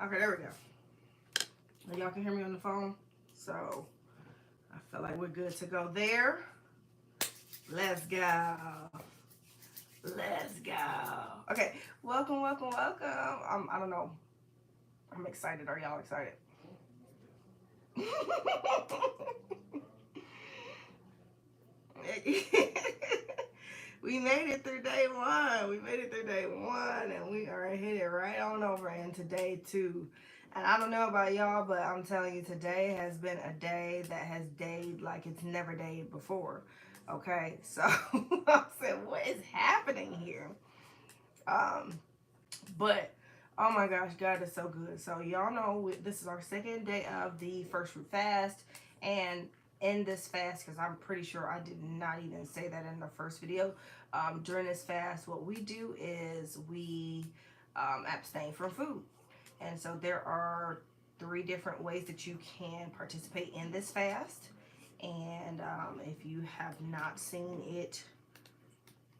Okay, there we go. Y'all can hear me on the phone. So I feel like we're good to go there. Let's go. Let's go. Okay, welcome, welcome, welcome. I don't know. I'm excited. Are y'all excited? We made it through day one. We made it through day one, and we are headed right on over into day two. And I don't know about y'all, but I'm telling you, today has been a day that has dayed like it's never dayed before. Okay, so I said, what is happening here? Um, but oh my gosh, God is so good. So y'all know this is our second day of the first fruit fast, and in this fast, because I'm pretty sure I did not even say that in the first video. During this fast, what we do is we abstain from food, and so there are 3 different ways that you can participate in this fast. And if you have not seen it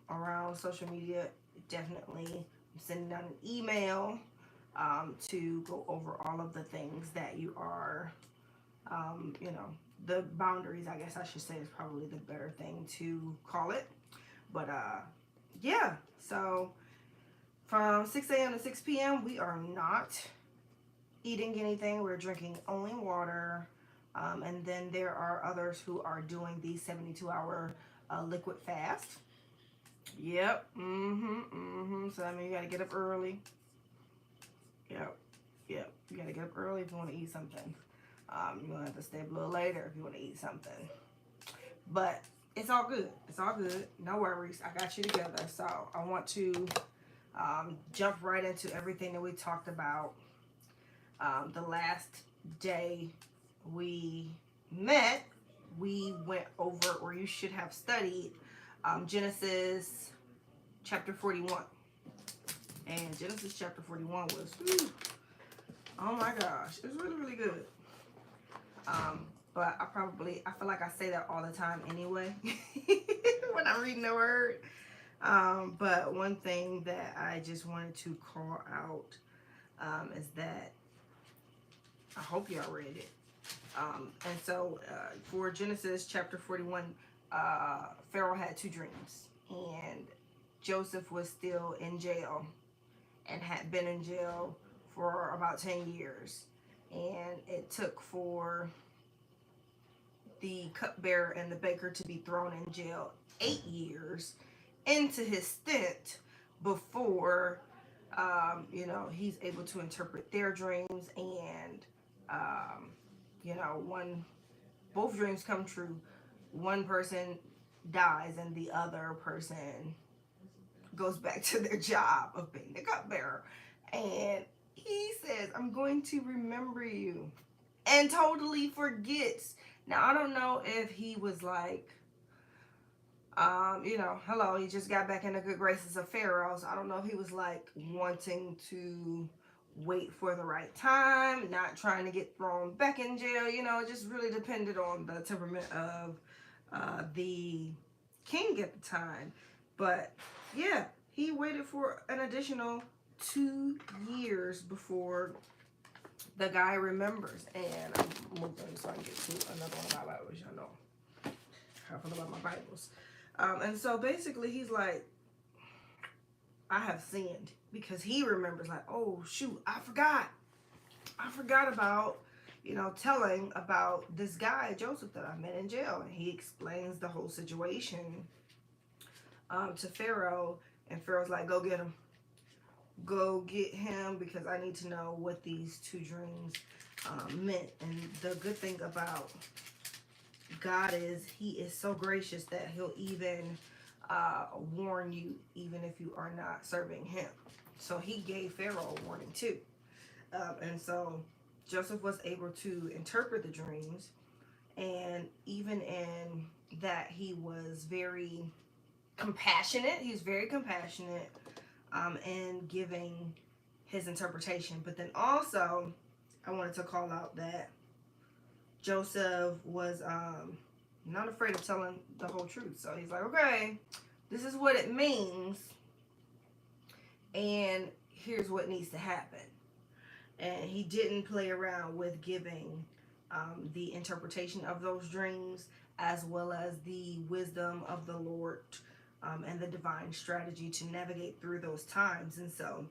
around social media, definitely I'm sending out an email to go over all of the things that you are, the boundaries, I guess I should say, is probably the better thing to call it. But yeah, so from 6 a.m. to 6 p.m., we are not eating anything. We're drinking only water. And then there are others who are doing the 72-hour liquid fast. Yep. So I mean, you gotta get up early. Yep. You gotta get up early if you want to eat something. You're gonna have to stay up a little later if you want to eat something. But it's all good. It's all good. No worries. I got you together. So I want to jump right into everything that we talked about the last day we met. We went over, or you should have studied, Genesis chapter 41. And Genesis chapter 41 was, whew, oh my gosh, it was really, really good. But I feel like I say that all the time anyway when I'm reading the word. But one thing that I just wanted to call out is that I hope y'all read it. And so for Genesis chapter 41, Pharaoh had 2 dreams, and Joseph was still in jail and had been in jail for about 10 years. And it took for the cupbearer and the baker to be thrown in jail 8 years into his stint before, he's able to interpret their dreams. And, both dreams come true. One person dies and the other person goes back to their job of being the cupbearer. And he says, I'm going to remember you, and totally forgets. Now, I don't know if he was like, hello, he just got back in the good graces of Pharaoh. So I don't know if he was like wanting to wait for the right time, not trying to get thrown back in jail. It just really depended on the temperament of the king at the time. But yeah, he waited for an additional 2 years before the guy remembers. And I'm moving so I can get to another one of my Bibles. Y'all know how I feel about my Bibles. And so basically he's like, I have sinned, because he remembers like, oh shoot, I forgot about, telling about this guy, Joseph, that I met in jail. And he explains the whole situation to Pharaoh, and Pharaoh's like, go get him. Go get him, because I need to know what these 2 dreams meant. And the good thing about God is he is so gracious that he'll even warn you even if you are not serving him. So he gave Pharaoh a warning too. And so Joseph was able to interpret the dreams, and even in that he was very compassionate. He's very compassionate in giving his interpretation. But then also I wanted to call out that Joseph was not afraid of telling the whole truth. So he's like, okay, this is what it means, and here's what needs to happen. And he didn't play around with giving the interpretation of those dreams, as well as the wisdom of the Lord, and the divine strategy to navigate through those times. And so,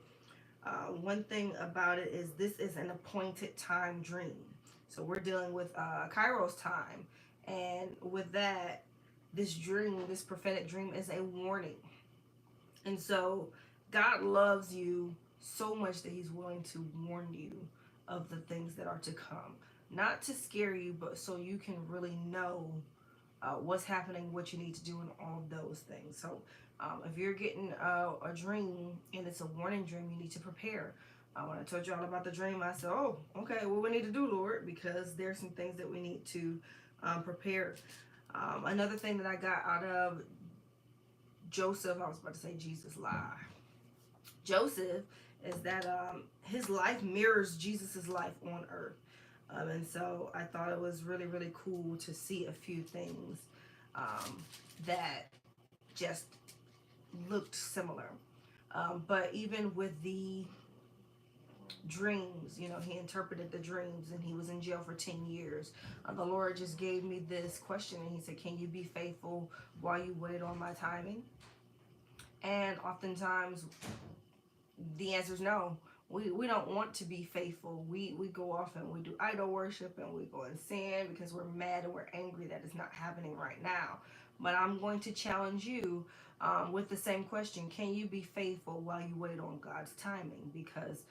one thing about it is this is an appointed time dream. So we're dealing with Kairos time. And with that, this dream, this prophetic dream, is a warning. And so God loves you so much that he's willing to warn you of the things that are to come. Not to scare you, but so you can really know what's happening, what you need to do, and all of those things. So if you're getting a dream and it's a warning dream, you need to prepare. When I told you all about the dream, I said, oh, okay, what we need to do, Lord, because there's some things that we need to prepare. Another thing that I got out of Joseph, I was about to say Jesus lie. Joseph is that his life mirrors Jesus's life on earth. And so I thought it was really, really cool to see a few things that just looked similar. But even with the dreams, he interpreted the dreams and he was in jail for 10 years. The Lord just gave me this question and he said, can you be faithful while you wait on my timing? And oftentimes the answer is no. We don't want to be faithful. We go off and we do idol worship and we go in sin because we're mad and we're angry that it's not happening right now. But I'm going to challenge you with the same question. Can you be faithful while you wait on God's timing? Because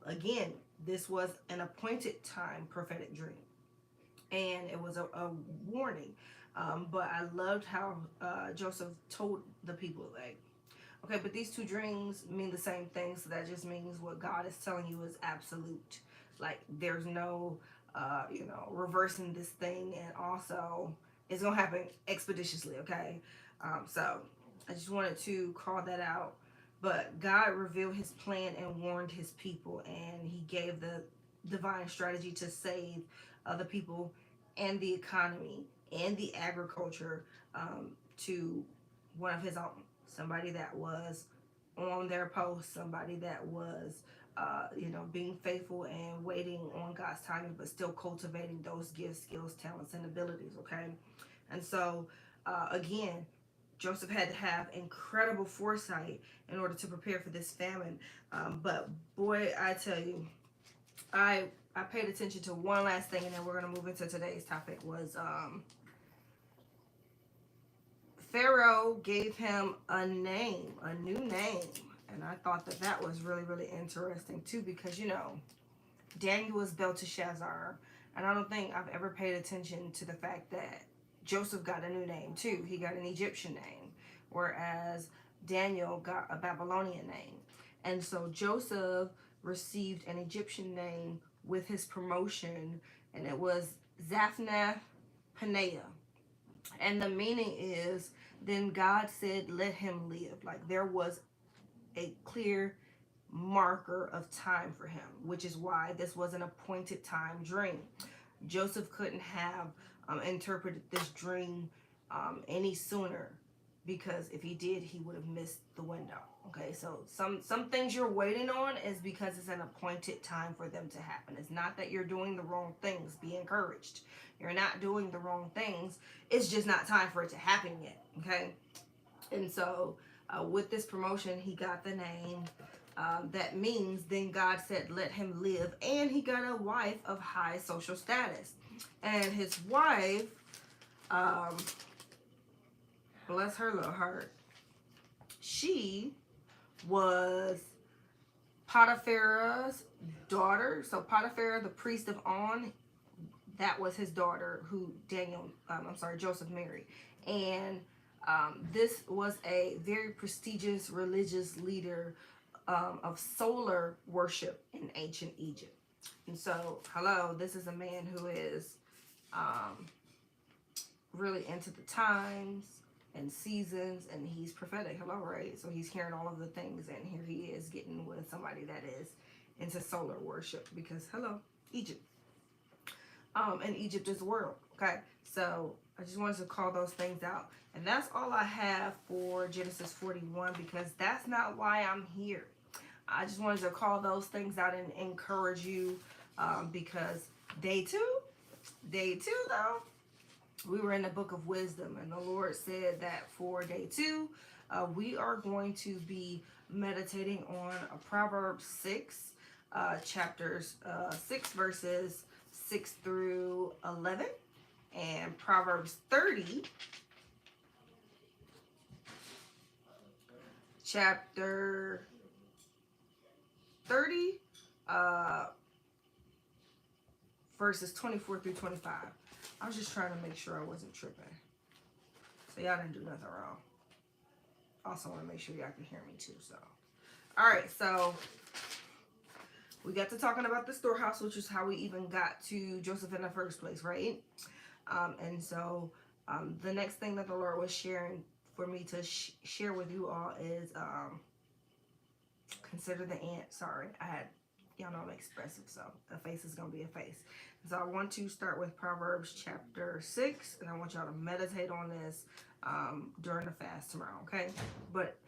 again, this was an appointed time prophetic dream. And it was a warning. But I loved how Joseph told the people, like, okay, but these two dreams mean the same thing, so that just means what God is telling you is absolute. Like, there's no, reversing this thing, and also it's going to happen expeditiously, okay? So I just wanted to call that out. But God revealed his plan and warned his people, and he gave the divine strategy to save the people and the economy and the agriculture to one of his own. Somebody that was on their post, somebody that was, being faithful and waiting on God's timing, but still cultivating those gifts, skills, talents, and abilities, okay? And so, again, Joseph had to have incredible foresight in order to prepare for this famine. But boy, I tell you, I paid attention to one last thing, and then we're going to move into today's topic, was Pharaoh gave him a name, a new name. And I thought that was really, really interesting too, because, Daniel was Belteshazzar. And I don't think I've ever paid attention to the fact that Joseph got a new name too. He got an Egyptian name, whereas Daniel got a Babylonian name. And so Joseph received an Egyptian name with his promotion, and it was Zaphnath Paneah. And the meaning is, then God said, let him live. Like, there was a clear marker of time for him, which is why this was an appointed time dream. Joseph couldn't have interpreted this dream any sooner, because if he did, he would have missed the window. Okay, so some things you're waiting on is because it's an appointed time for them to happen. It's not that you're doing the wrong things. Be encouraged. You're not doing the wrong things. It's just not time for it to happen yet. Okay, and so with this promotion, he got the name. That means then God said, let him live. And he got a wife of high social status. And his wife, bless her little heart, she was Potiphar's daughter. So Potiphar, the priest of On, that was his daughter who Joseph married. And this was a very prestigious religious leader of solar worship in ancient Egypt. And so, this is a man who is really into the times and seasons, and he's prophetic. Right? So he's hearing all of the things, and here he is getting with somebody that is into solar worship, because Egypt. And Egypt is the world. Okay, so I just wanted to call those things out. And that's all I have for Genesis 41, because that's not why I'm here. I just wanted to call those things out and encourage you, because day two though, we were in the book of wisdom, and the Lord said that for day two, we are going to be meditating on Proverbs 6, chapters 6 verses 6 through 11, and Proverbs 30, chapter 30, uh, verses 24 through 25. I was just trying to make sure I wasn't tripping. So y'all didn't do nothing wrong. Also want to make sure y'all can hear me too. So, all right. So we got to talking about the storehouse, which is how we even got to Joseph in the first place, right? And so the next thing that the Lord was sharing for me to share with you all is consider the ant. Sorry, y'all know I'm expressive, so a face is going to be a face. So I want to start with Proverbs chapter 6, and I want y'all to meditate on this during the fast tomorrow, okay? But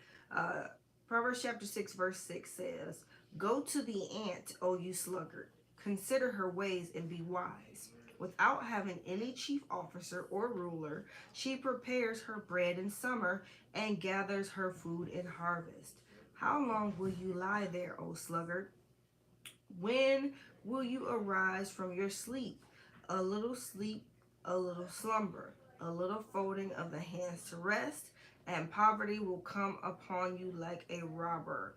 Proverbs chapter 6, verse 6 says, "Go to the ant, O you sluggard. Consider her ways and be wise. Without having any chief officer or ruler, she prepares her bread in summer and gathers her food in harvest. How long will you lie there, O sluggard? When will you arise from your sleep? A little sleep, a little slumber, a little folding of the hands to rest, and poverty will come upon you like a robber,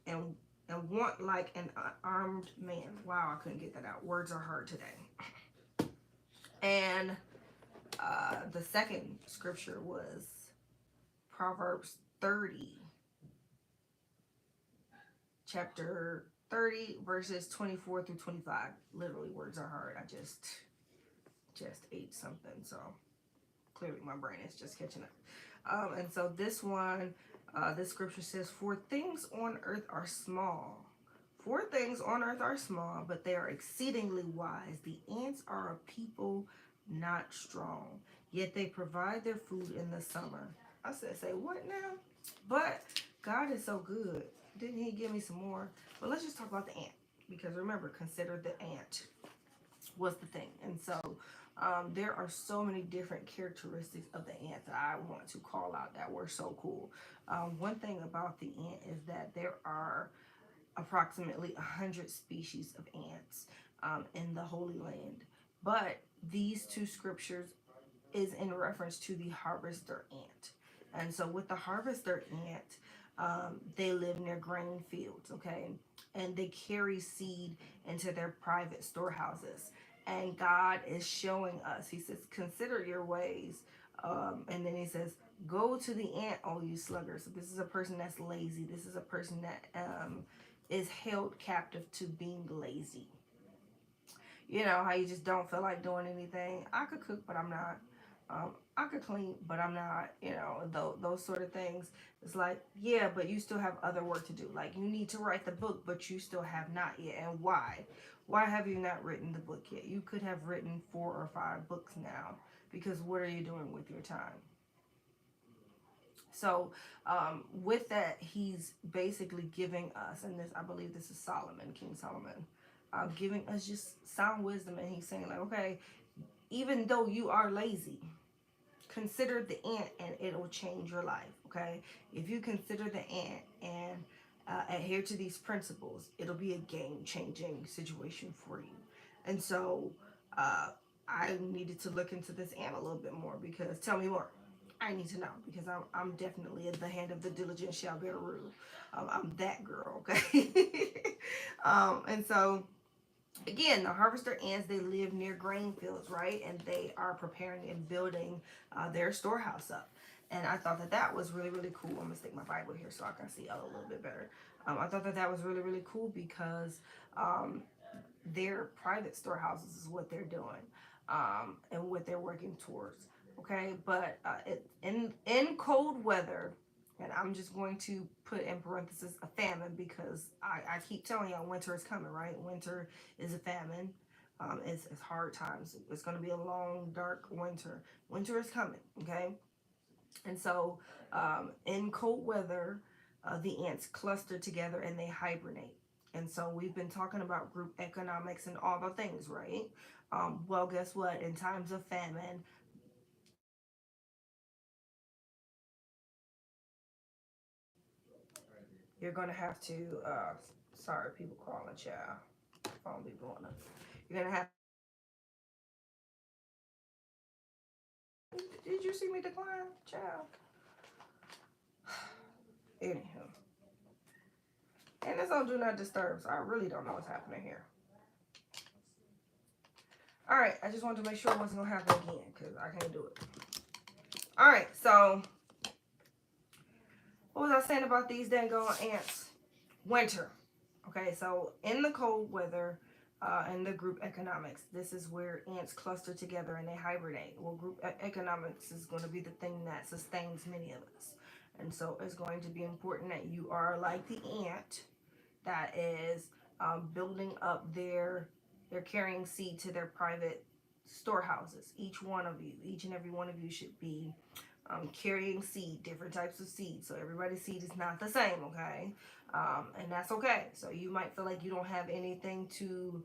and want like an armed man." Wow, I couldn't get that out. Words are hard today. And the second scripture was Proverbs 30, chapter 30, verses 24 through 25. Literally, words are hard. I just ate something, so clearly my brain is just catching up. And so this one, this scripture says, "For things on earth are small. For things on earth are small, but they are exceedingly wise. The ants are a people not strong, yet they provide their food in the summer." I said, say what now? But God is so good. Didn't he give me some more? But let's just talk about the ant. Because remember, consider the ant was the thing. And so there are so many different characteristics of the ant that I want to call out that were so cool. One thing about the ant is that there are approximately 100 species of ants in the Holy Land. But these two scriptures is in reference to the harvester ant. And so with the harvester ant, they live near grain fields, okay? And they carry seed into their private storehouses. And God is showing us, he says, consider your ways. And then he says, go to the ant, all you sluggers. So this is a person that's lazy. This is a person that is held captive to being lazy. You know, how you just don't feel like doing anything. I could cook, but I'm not. I could clean, but I'm not, you know, those sort of things. It's like, yeah, but you still have other work to do. Like, you need to write the book, but you still have not yet. And why? Why have you not written the book yet? You could have written 4 or 5 books now, because what are you doing with your time? So, with that, he's basically giving us, and this, I believe this is Solomon, King Solomon, giving us just sound wisdom. And he's saying, like, okay, even though you are lazy, consider the ant and it'll change your life, okay? If you consider the ant and adhere to these principles, it'll be a game-changing situation for you. And so I needed to look into this ant a little bit more, because tell me more. I need to know, because I'm definitely at the hand of the diligent shall bear rule. I'm that girl, okay? And so again, the harvester ants, they live near grain fields, right? And they are preparing and building their storehouse up. And I thought that that was really, really cool. I'm going to stick my Bible here so I can see a little bit better. I thought that that was really, really cool, because their private storehouses is what they're doing, and what they're working towards. Okay, but in cold weather, and I'm just going to put in parentheses a famine, because I keep telling y'all winter is coming, right? Winter is a famine. It's hard times. It's going to be a long, dark winter. Winter is coming, okay? And so in cold weather, the ants cluster together and they hibernate. And so we've been talking about group economics and all the things, right? Well, guess what? In times of famine, you're going to have to, sorry, people calling, child. Phone be blowing up. You're going to have, did you see me decline, child? Anywho. And it's on Do Not Disturb, so I really don't know what's happening here. All right, I just wanted to make sure it wasn't going to happen again because I can't do it. All right, so what was I saying about these dang ants? Winter. Okay, so in the cold weather, in the group economics, this is where ants cluster together and they hibernate. Well, group economics is going to be the thing that sustains many of us. And so it's going to be important that you are like the ant that is building up they're carrying seed to their private storehouses. Each one of you, each and every one of you should be carrying seed, different types of seed. So everybody's seed is not the same, okay? And that's okay. So you might feel like you don't have anything to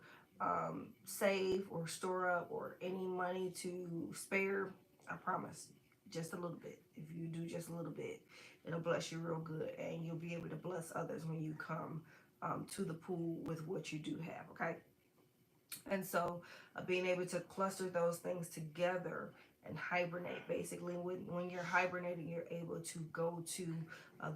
save or store up or any money to spare. I promise, just a little bit. If you do just a little bit, it'll bless you real good, and you'll be able to bless others when you come to the pool with what you do have, okay? And so being able to cluster those things together and hibernate, basically when you're hibernating, you're able to go to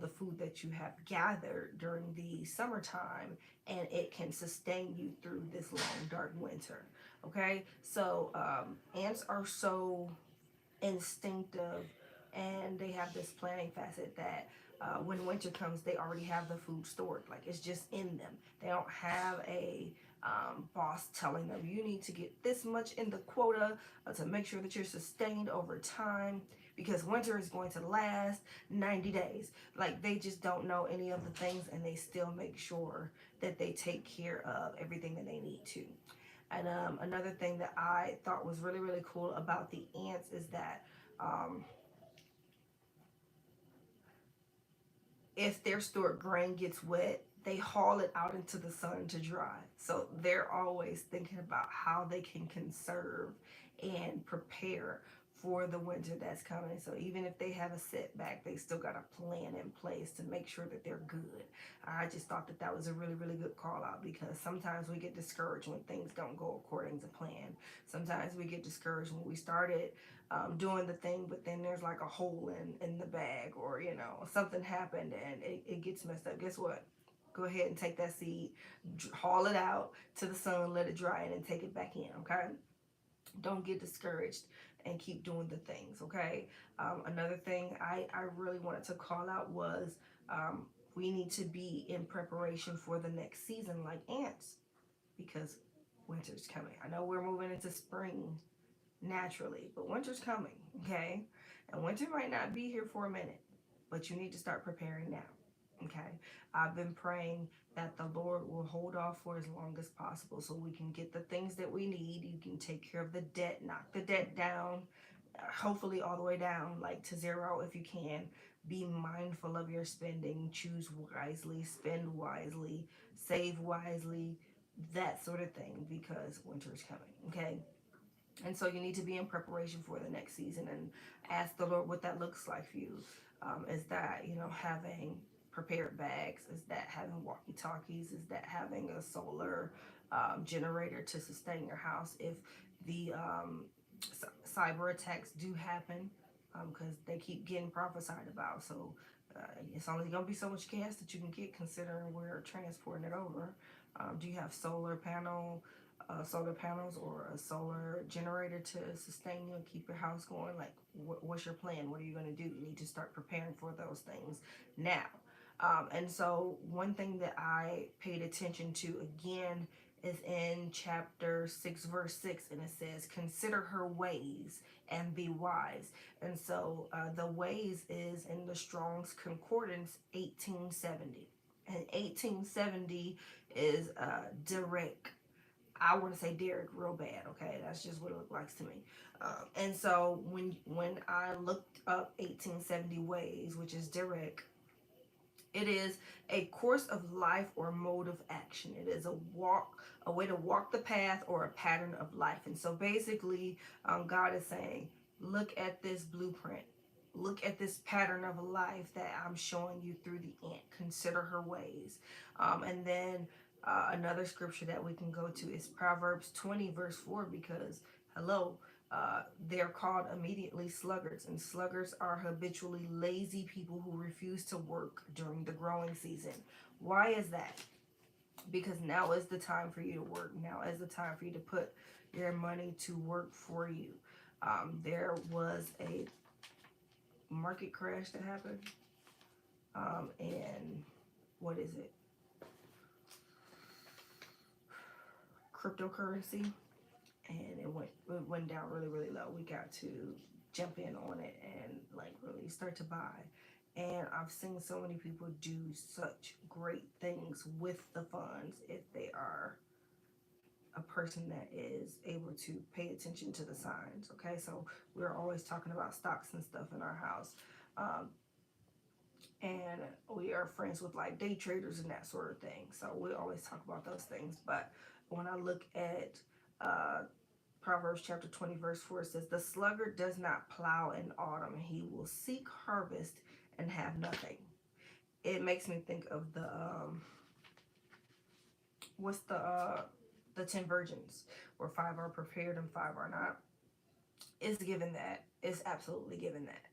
the food that you have gathered during the summertime, and it can sustain you through this long dark winter. Okay, so ants are so instinctive, and they have this planning facet that when winter comes, they already have the food stored. Like, it's just in them. They don't have a boss telling them you need to get this much in the quota to make sure that you're sustained over time, because winter is going to last 90 days. Like, they just don't know any of the things, and they still make sure that they take care of everything that they need to. And another thing that I thought was really, really cool about the ants is that um, if their stored grain gets wet, they haul it out into the sun to dry. So they're always thinking about how they can conserve and prepare for the winter that's coming. So even if they have a setback, they still got a plan in place to make sure that they're good. I just thought that that was a really, really good call out, because sometimes we get discouraged when things don't go according to plan. Sometimes we get discouraged when we started doing the thing, but then there's like a hole in the bag, or something happened and it gets messed up. Guess what? Go ahead and take that seed, haul it out to the sun, let it dry, and then take it back in. Okay, don't get discouraged and keep doing the things. Okay, another thing I really wanted to call out was we need to be in preparation for the next season like ants, because winter's coming. I know we're moving into spring naturally, but winter's coming, okay? And winter might not be here for a minute, but you need to start preparing now, okay? I've been praying that the Lord will hold off for as long as possible so we can get the things that we need. You can take care of the debt, knock the debt down, hopefully all the way down, like to zero if you can. Be mindful of your spending, choose wisely, spend wisely, save wisely, that sort of thing, because winter is coming, okay? And so you need to be in preparation for the next season and ask the Lord what that looks like for you. Is that, having prepared bags? Is that having walkie talkies? Is that having a solar generator to sustain your house if the cyber attacks do happen? Because they keep getting prophesied about. So it's only going to be so much gas that you can get, considering we're transporting it over. Do you have solar panels or a solar generator to sustain you and keep your house going? Like, what's your plan? What are you going to do? You need to start preparing for those things now. And so one thing that I paid attention to again is in chapter 6 verse 6, and it says, consider her ways and be wise. And so the ways is in the Strong's Concordance 1870, and 1870 is Derek. I want to say Derek real bad, okay? That's just what it looked like to me. And so when I looked up 1870 ways, which is Derek, It is a course of life or mode of action. It is a way to walk the path or a pattern of life. And so basically, God is saying, look at this blueprint. Look at this pattern of life that I'm showing you through the ant. Consider her ways. And then another scripture that we can go to is Proverbs 20, verse 4, because, hello, they're called immediately sluggards, and sluggards are habitually lazy people who refuse to work during the growing season. Why is that? Because now is the time for you to work. Now is the time for you to put your money to work for you. There was a market crash that happened, and what is it? Cryptocurrency, and it went down really low. We got to jump in on it and like really start to buy. And I've seen so many people do such great things with the funds if they are a person that is able to pay attention to the signs. Okay, so we're always talking about stocks and stuff in our house. And we are friends with like day traders and that sort of thing. So we always talk about those things. But when I look at Proverbs chapter 20, verse 4, it says, the sluggard does not plow in autumn. He will seek harvest and have nothing. It makes me think of the, what's the 10 virgins, where 5 are prepared and 5 are not. It's given that. It's absolutely given that.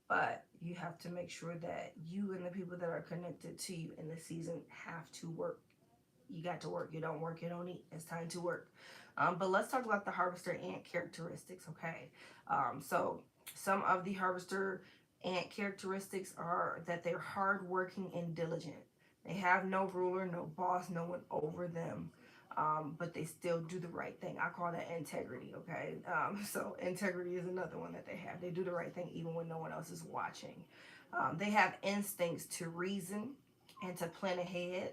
But you have to make sure that you and the people that are connected to you in the season have to work. You got to work. You don't work, you don't eat. It's time to work. But let's talk about the harvester ant characteristics, okay? So some of the harvester ant characteristics are that they're hardworking and diligent. They have no ruler, no boss, no one over them. But they still do the right thing. I call that integrity, okay? So integrity is another one that they have. They do the right thing even when no one else is watching. They have instincts to reason and to plan ahead.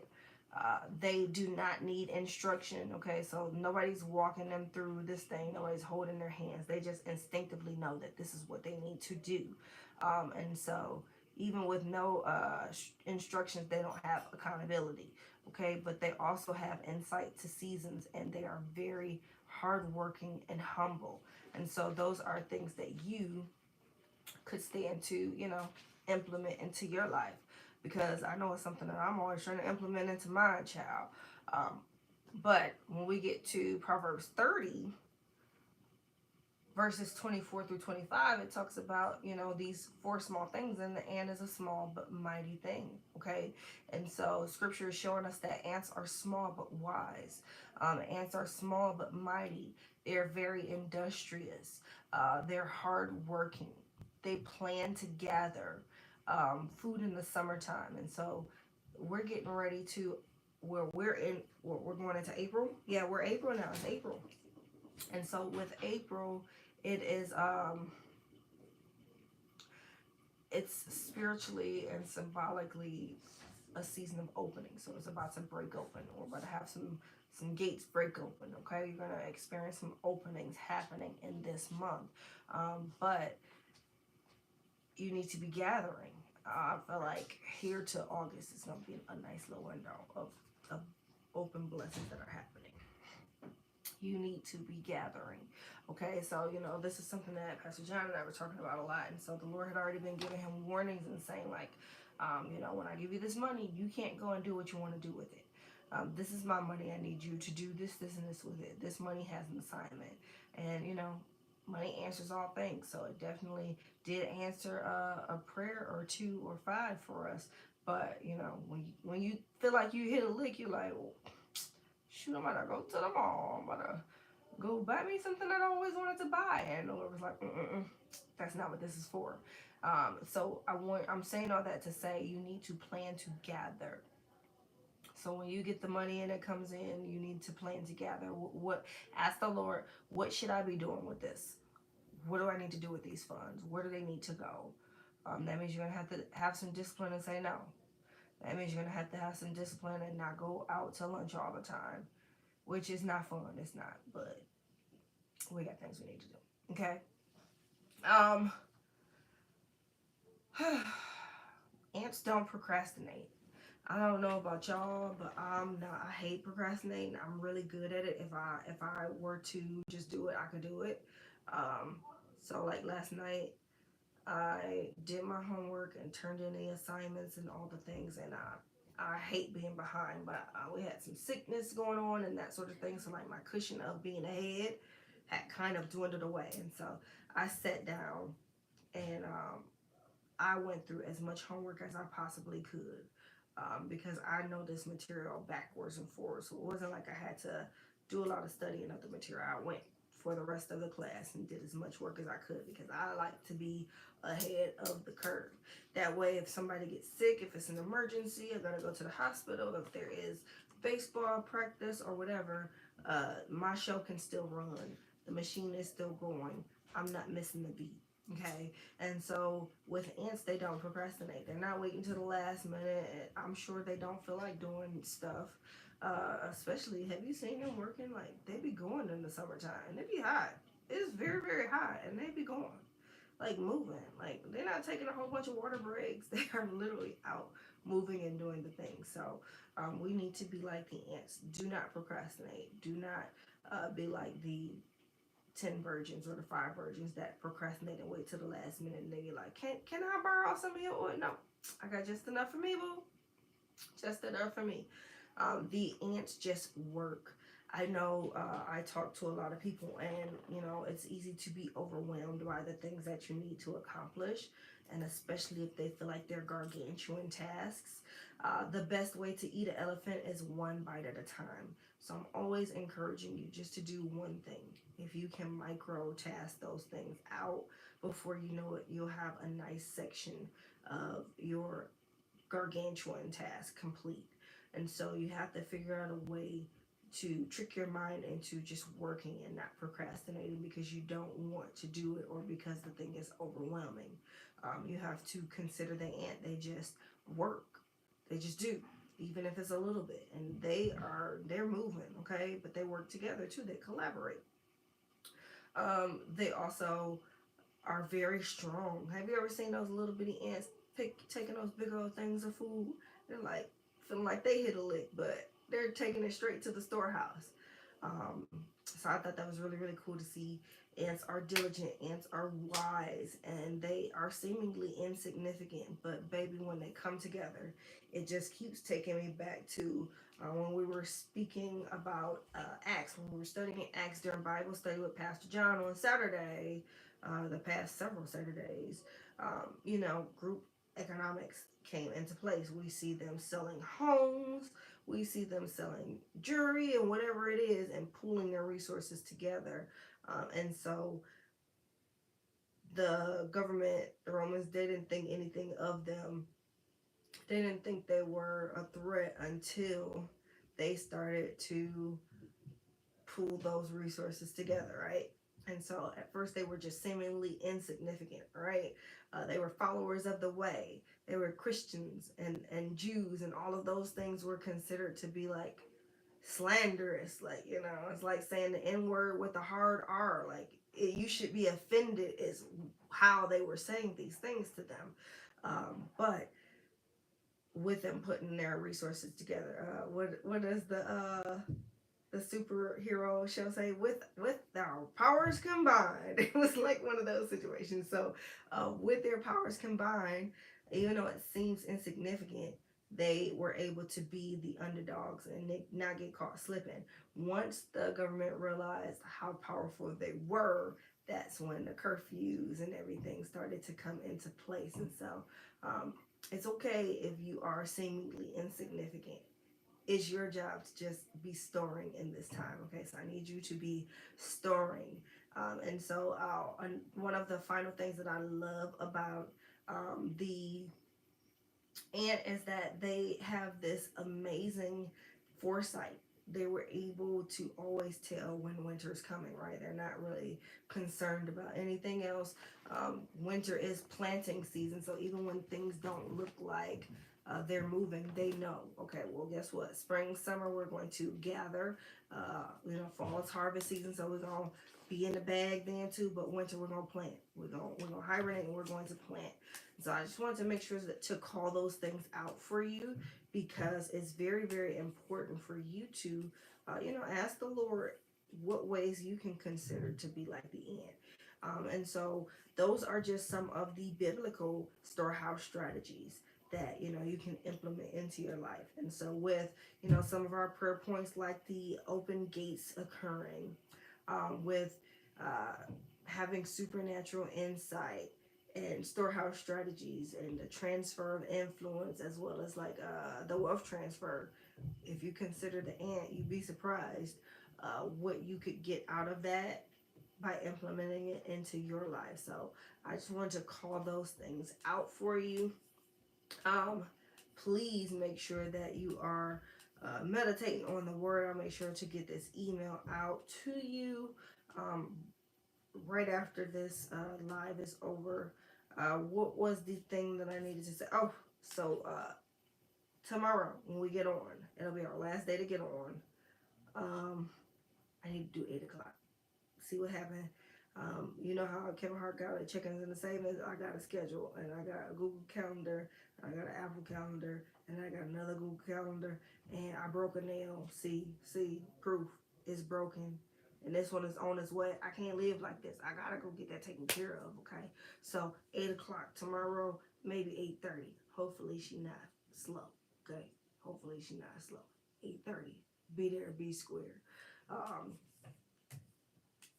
They do not need instruction, okay? So nobody's walking them through this thing. Nobody's holding their hands. They just instinctively know that this is what they need to do. And so even with no instructions, they don't have accountability, okay? But they also have insight to seasons, and they are very hardworking and humble. And so those are things that you could stand to, implement into your life. Because I know it's something that I'm always trying to implement into my child. But when we get to Proverbs 30, verses 24 through 25, it talks about, these 4 small things, and the ant is a small but mighty thing, okay? And so scripture is showing us that ants are small but wise. Ants are small but mighty. They're very industrious. They're hardworking. They plan to gather food in the summertime. And so we're getting ready to, we're going into April. Yeah, we're April now. It's April. And so with April, it is it's spiritually and symbolically a season of opening. So it's about to break open. We're about to have some gates break open, okay? You're going to experience some openings happening in this month. But you need to be gathering. I feel like here to August is going to be a nice little window of open blessings that are happening. You need to be gathering. Okay, so this is something that Pastor John and I were talking about a lot, and so the Lord had already been giving him warnings and saying like, when I give you this money, you can't go and do what you want to do with it. This is my money. I need you to do this, this, and this with it. This money has an assignment, and money answers all things. So it definitely did answer a prayer or 2 or 5 for us. But when you feel like you hit a lick, you're like, well, shoot, I'm gonna go to the mall. I'm gonna go buy me something that I always wanted to buy. And the Lord was like, that's not what this is for. So I'm saying all that to say you need to plan to gather. So when you get the money and it comes in, you need to plan to gather. Ask the Lord, what should I be doing with this? What do I need to do with these funds? Where do they need to go? That means you're gonna have to have some discipline and say no. That means you're gonna have to have some discipline and not go out to lunch all the time, which is not fun. It's not, but we got things we need to do. Okay. ants don't procrastinate. I don't know about y'all, but I'm not. I hate procrastinating. I'm really good at it. If I were to just do it, I could do it. Um, so like last night, I did my homework and turned in the assignments and all the things, and I hate being behind, but we had some sickness going on and that sort of thing. So like my cushion of being ahead had kind of dwindled away, and so I sat down and I went through as much homework as I possibly could, because I know this material backwards and forwards. So it wasn't like I had to do a lot of studying of the material. I went for the rest of the class and did as much work as I could because I like to be ahead of the curve. That way, if somebody gets sick, if it's an emergency, I gotta go to the hospital, if there is baseball practice or whatever, my show can still run. The machine is still going. I'm not missing the beat. Okay, and so with ants, they don't procrastinate. They're not waiting till the last minute. I'm sure they don't feel like doing stuff. Especially, have you seen them working? Like they be going in the summertime, and they be hot. It's very very hot, and they be going, like moving. Like they're not taking a whole bunch of water breaks. They are literally out moving and doing the things. So we need to be like the ants. Do not procrastinate. Do not be like the 10 virgins or the 5 virgins that procrastinate and wait till the last minute and they be like, can I borrow some of your oil? No, I got just enough for me, boo. Just enough for me. The ants just work. I know I talk to a lot of people, and you know it's easy to be overwhelmed by the things that you need to accomplish, and especially if they feel like they're gargantuan tasks. The best way to eat an elephant is one bite at a time. So I'm always encouraging you just to do one thing. If you can micro task those things out, before you know it, you'll have a nice section of your gargantuan task complete. And so you have to figure out a way to trick your mind into just working and not procrastinating because you don't want to do it or because the thing is overwhelming. You have to consider the ant. They just work. They just do, even if it's a little bit. And they're moving, okay? But they work together too. They collaborate. They also are very strong. Have you ever seen those little bitty ants taking those big old things of food? They're like feeling like they hit a lick, but they're taking it straight to the storehouse. So I thought that was really, really cool to see. Ants are diligent, ants are wise, and they are seemingly insignificant. But baby, when they come together, it just keeps taking me back to when we were speaking about Acts, when we were studying Acts during Bible study with Pastor John on Saturday, the past several Saturdays. Group economics came into place. We see them selling homes, we see them selling jewelry and whatever it is, and pooling their resources together. And so the government, the Romans, they didn't think anything of them. They didn't think they were a threat until they started to pool those resources together, right? And so at first they were just seemingly insignificant, right? They were followers of the way. They were Christians and Jews, and all of those things were considered to be like slanderous. Like, it's like saying the N word with a hard R. Like, you should be offended, is how they were saying these things to them. But with them putting their resources together, what is the superhero show say, with our powers combined? It was like one of those situations. So with their powers combined, even though it seems insignificant, they were able to be the underdogs and they not get caught slipping. Once the government realized how powerful they were, that's when the curfews and everything started to come into place. And so it's okay if you are seemingly insignificant. It's your job to just be storing in this time. Okay, so I need you to be storing. And so one of the final things that I love about the ant is that they have this amazing foresight. They were able to always tell when winter's coming, right? They're not really concerned about anything else. Winter is planting season, so even when things don't look like they're moving, they know, okay, well, guess what? Spring, summer, we're going to gather. Fall is harvest season, so we're going to be in the bag then too, but winter we're gonna plant. We're gonna hibernate and we're going to plant. So I just wanted to make sure that to call those things out for you, because it's very, very important for you to ask the Lord what ways you can consider to be like the end. And so those are just some of the biblical storehouse strategies that you can implement into your life. And so with some of our prayer points, like the open gates occurring, with having supernatural insight and storehouse strategies and the transfer of influence, as well as like the wealth transfer. If you consider the ant, you'd be surprised what you could get out of that by implementing it into your life. So I just wanted to call those things out for you. um, Please make sure that you are meditating on the word. I'll make sure to get this email out to you um, right after this live is over. What was the thing that I needed to say? Oh, so tomorrow when we get on, it'll be our last day to get on. I need to do 8 o'clock. See what happened. You know how Kevin Hart got the chickens in the savings? I got a schedule, and I got a Google Calendar, I got an Apple Calendar, and I got another Google Calendar, and I broke a nail. See, proof. It's broken. And this one is on its way. I can't live like this. I gotta go get that taken care of, okay? So 8 o'clock tomorrow, maybe 8:30. Hopefully she not slow, okay? Hopefully she not slow. 8:30. Be there, be square. Um,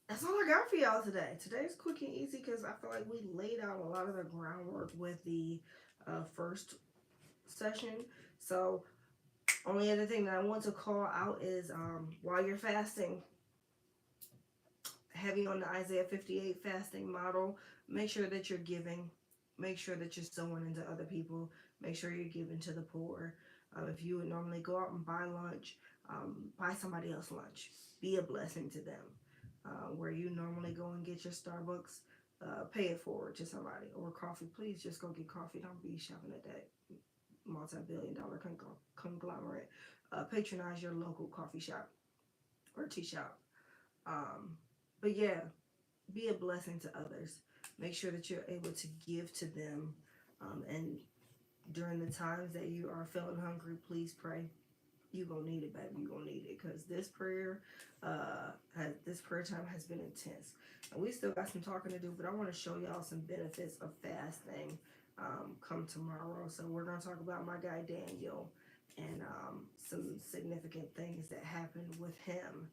that's all I got for y'all today. Today's quick and easy because I feel like we laid out a lot of the groundwork with the first session. So only other thing that I want to call out is while you're fasting, heavy on the Isaiah 58 fasting model, make sure that you're giving. Make sure that you're sowing into other people. Make sure you're giving to the poor. If you would normally go out and buy lunch, buy somebody else lunch. Be a blessing to them. Where you normally go and get your Starbucks, pay it forward to somebody. Or coffee, please just go get coffee. Don't be shopping at that multi-billion-dollar conglomerate. Patronize your local coffee shop or tea shop. But yeah, be a blessing to others. Make sure that you're able to give to them. And during the times that you are feeling hungry, please pray. You're gonna need it, baby. You're gonna need it, because this prayer time has been intense, and we still got some talking to do. But I want to show y'all some benefits of fasting come tomorrow. So we're gonna talk about my guy Daniel and some significant things that happened with him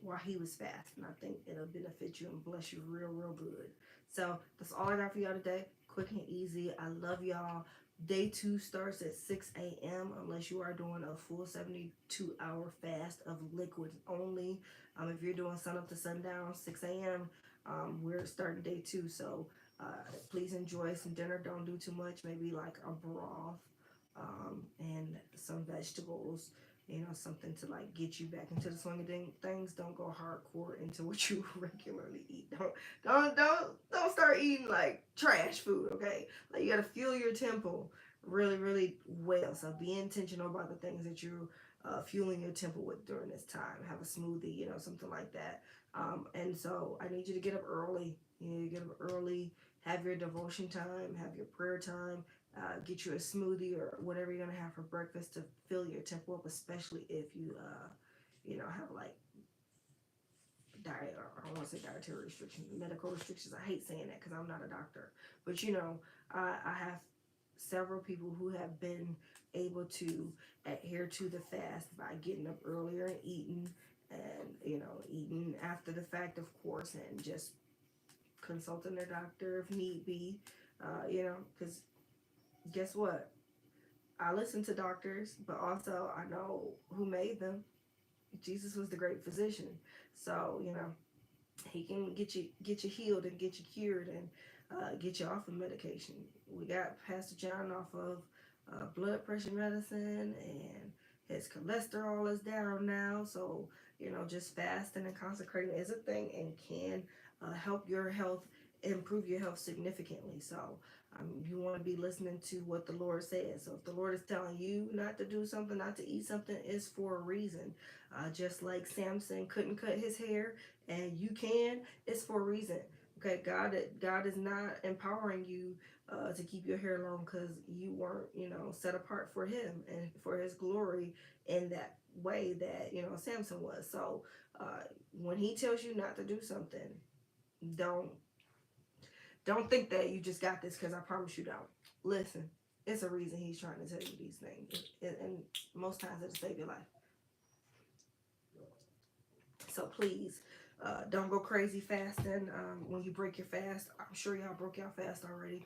while he was fasting. I think it'll benefit you and bless you real good. So that's all I got for y'all today. Quick and easy. I love y'all. Day 2 starts at 6 a.m. unless you are doing a full 72-hour fast of liquids only. If you're doing sun up to sundown, 6 a.m., we're starting day 2. So please enjoy some dinner. Don't do too much. Maybe like a broth and some vegetables. Something to like get you back into the swing of things. Don't go hardcore into what you regularly eat. Don't start eating like trash food. Okay, like you gotta fuel your temple really well. So be intentional about the things that you're fueling your temple with during this time. Have a smoothie, something like that. And so I need you to get up early. You need to get up early. Have your devotion time. Have your prayer time. Get you a smoothie or whatever you're gonna have for breakfast to fill your temple up, especially if you have like diet, or I don't want to say dietary restrictions, medical restrictions. I hate saying that because I'm not a doctor, but I have several people who have been able to adhere to the fast by getting up earlier and eating, and eating after the fact, of course, and just consulting their doctor if need be, because guess what? I listen to doctors, but also I know who made them. Jesus was the great physician. So, he can get you healed and get you cured and get you off of medication. We got Pastor John off of blood pressure medicine, and his cholesterol is down now. So, just fasting and consecrating is a thing and can help your health improve your health significantly. So you want to be listening to what the Lord says. So if the Lord is telling you not to do something, not to eat something, it's for a reason. Just like Samson couldn't cut his hair and you can, it's for a reason. Okay, God is not empowering you to keep your hair long because you weren't, set apart for Him and for His glory in that way that Samson was. So when He tells you not to do something, don't don't think that you just got this because I promise you don't. Listen, it's a reason He's trying to tell you these things, and most times it'll save your life. So please, don't go crazy fasting when you break your fast. I'm sure y'all broke y'all fast already.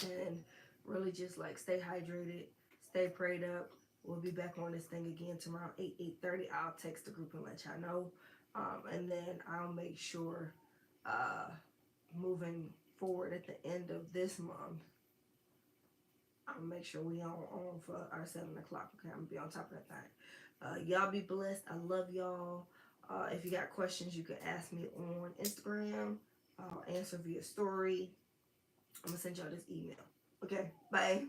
And really just like stay hydrated, stay prayed up. We'll be back on this thing again tomorrow, 8:30. I'll text the group and let y'all know. And then I'll make sure moving forward at the end of this month, I'll make sure we on for our 7 o'clock. Okay, I'm gonna be on top of that thing. Y'all be blessed. I love y'all. If you got questions, you can ask me on Instagram. I'll answer via story. I'm gonna send y'all this email. Okay, bye.